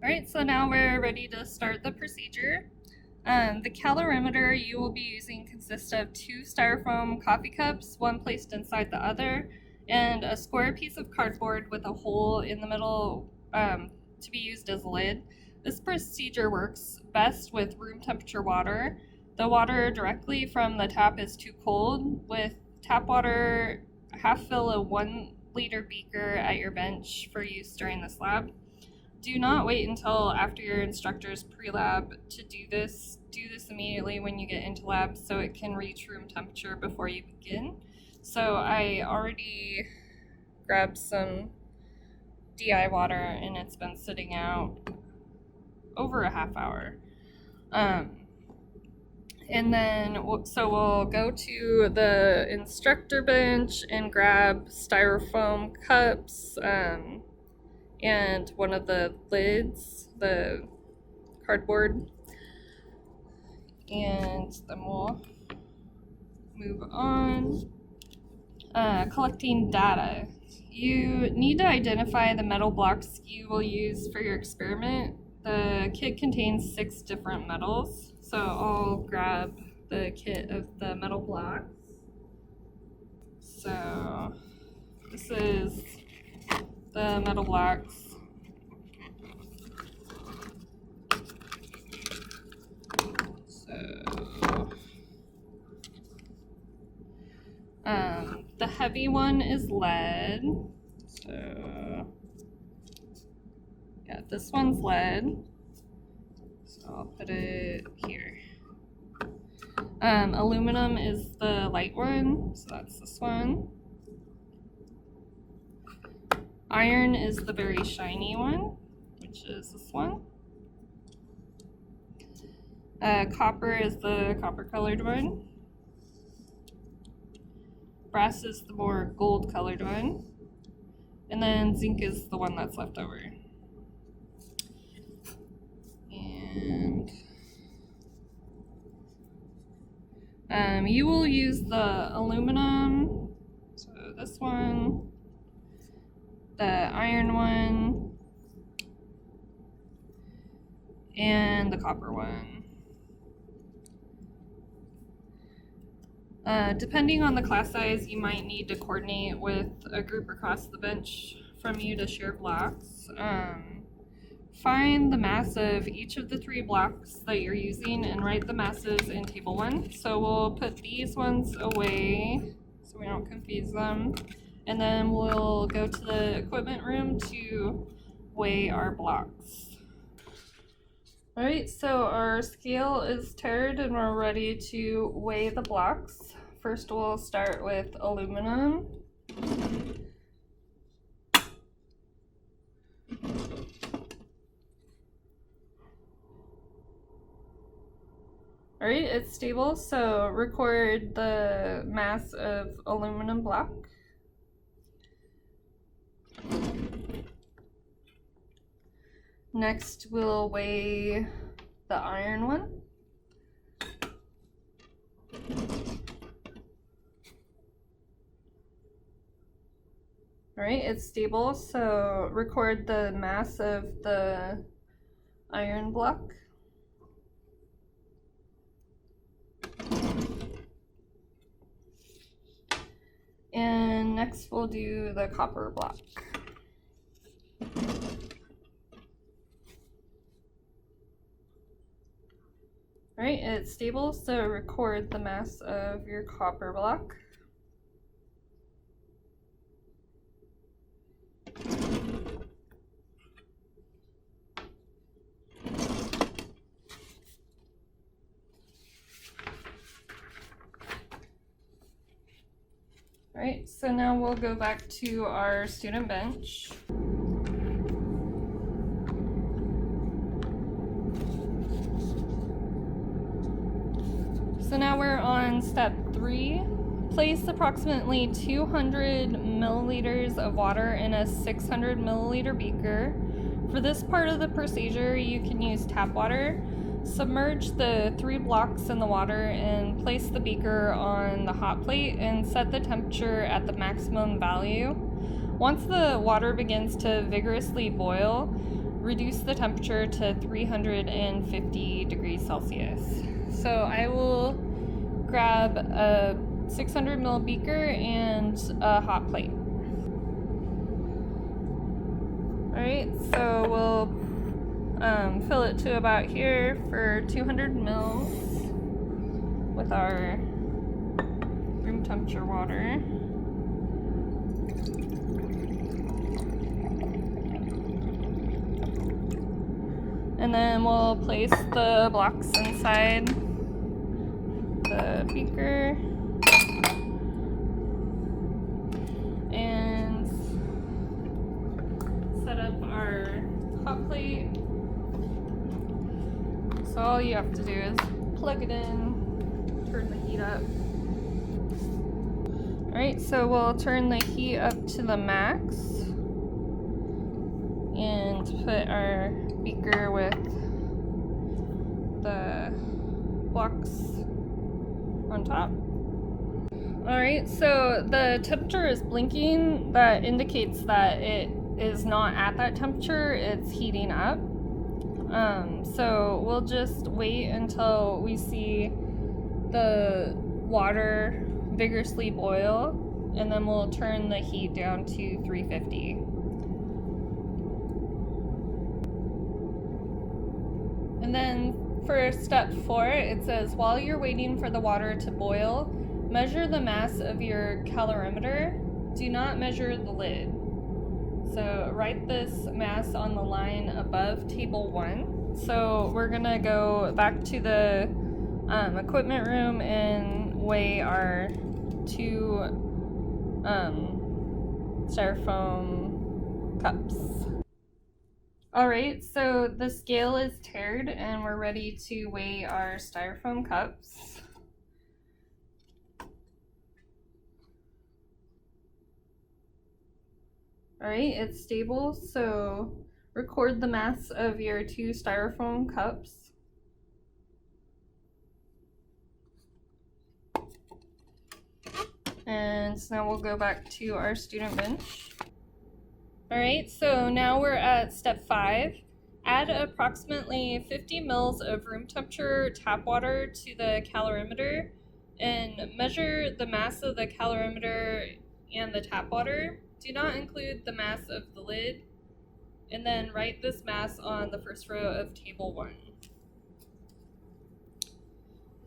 Alright, so now we're ready to start the procedure. The calorimeter you will be using consists of 2 styrofoam coffee cups, one placed inside the other, and a square piece of cardboard with a hole in the middle to be used as a lid. This procedure works best with room temperature water. The water directly from the tap is too cold. With tap water, half fill a 1-liter beaker at your bench for use during this lab. Do not wait until after your instructor's pre-lab to do this. Do this immediately when you get into lab so it can reach room temperature before you begin. So I already grabbed some DI water and it's been sitting out over a half hour. And then, so we'll go to the instructor bench and grab styrofoam cups, and one of the lids, the cardboard, and then we'll move on. Collecting data. You need to identify the metal blocks you will use for your experiment. The kit contains 6 different metals, so I'll grab the kit of the metal blocks. So this is the metal blocks. The heavy one is lead. So yeah, this one's lead. So I'll put it here. Aluminum is the light one, so that's this one. Iron is the very shiny one, which is this one. Copper is the copper colored one. Brass is the more gold colored one. And then zinc is the one that's left over. And you will use the aluminum, so this one, the iron one, and the copper one. Depending on the class size, you might need to coordinate with a group across the bench from you to share blocks. Find the mass of each of the 3 blocks that you're using and write the masses in table 1. So we'll put these ones away so we don't confuse them. And then we'll go to the equipment room to weigh our blocks. Alright, so our scale is tiered and we're ready to weigh the blocks. First we'll start with aluminum. Alright, it's stable, so record the mass of aluminum block. Next, we'll weigh the iron one. Alright, it's stable, so record the mass of the iron block. And next we'll do the copper block. Alright, it's stable, so record the mass of your copper block. Alright, so now we'll go back to our student bench. So now we're on step 3. Place approximately 200 milliliters of water in a 600 milliliter beaker. For this part of the procedure, you can use tap water. Submerge the 3 blocks in the water and place the beaker on the hot plate and set the temperature at the maximum value. Once the water begins to vigorously boil, reduce the temperature to 350 degrees Celsius. So I will grab a 600 ml beaker and a hot plate. Alright, so we'll fill it to about here for 200 mils with our room temperature water. And then we'll place the blocks inside the beaker and set up our hot plate. So all you have to do is plug it in, turn the heat up. Alright, so we'll turn the heat up to the max and put our beaker with the blocks on top. Alright, so the temperature is blinking. That indicates that it is not at that temperature, it's heating up. So we'll just wait until we see the water vigorously boil, and then we'll turn the heat down to 350. And then for step 4, it says, while you're waiting for the water to boil, measure the mass of your calorimeter. Do not measure the lid. So write this mass on the line above table 1. So we're gonna go back to the equipment room and weigh our 2 styrofoam cups. Alright, so the scale is tiered and we're ready to weigh our styrofoam cups. Alright, it's stable, so record the mass of your 2 styrofoam cups. And so now we'll go back to our student bench. Alright, so now we're at step 5. Add approximately 50 mils of room temperature tap water to the calorimeter and measure the mass of the calorimeter and the tap water. Do not include the mass of the lid, and then write this mass on the first row of table 1.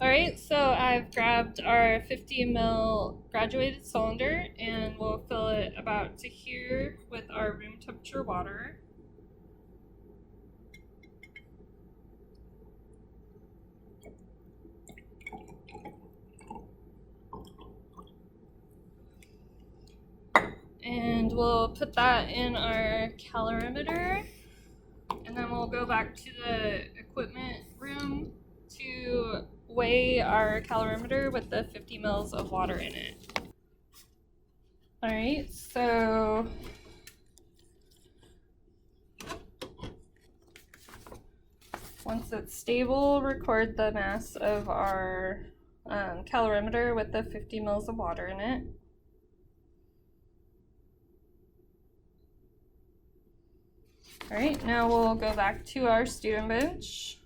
Alright, so I've grabbed our 50 ml graduated cylinder and we'll fill it about to here with our room temperature water. And we'll put that in our calorimeter, and then we'll go back to the equipment room to weigh our calorimeter with the 50 mils of water in it. Alright, so once it's stable, record the mass of our calorimeter with the 50 mils of water in it. Alright, now we'll go back to our student bench.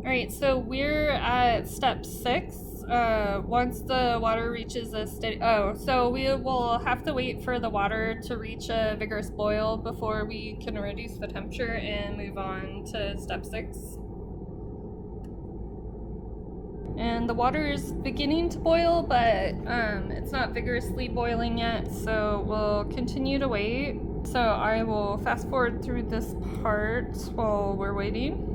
Alright, so we're at step 6. Once the water reaches a steady... so we will have to wait for the water to reach a vigorous boil before we can reduce the temperature and move on to step 6. And the water is beginning to boil, but it's not vigorously boiling yet, so we'll continue to wait. So I will fast forward through this part while we're waiting.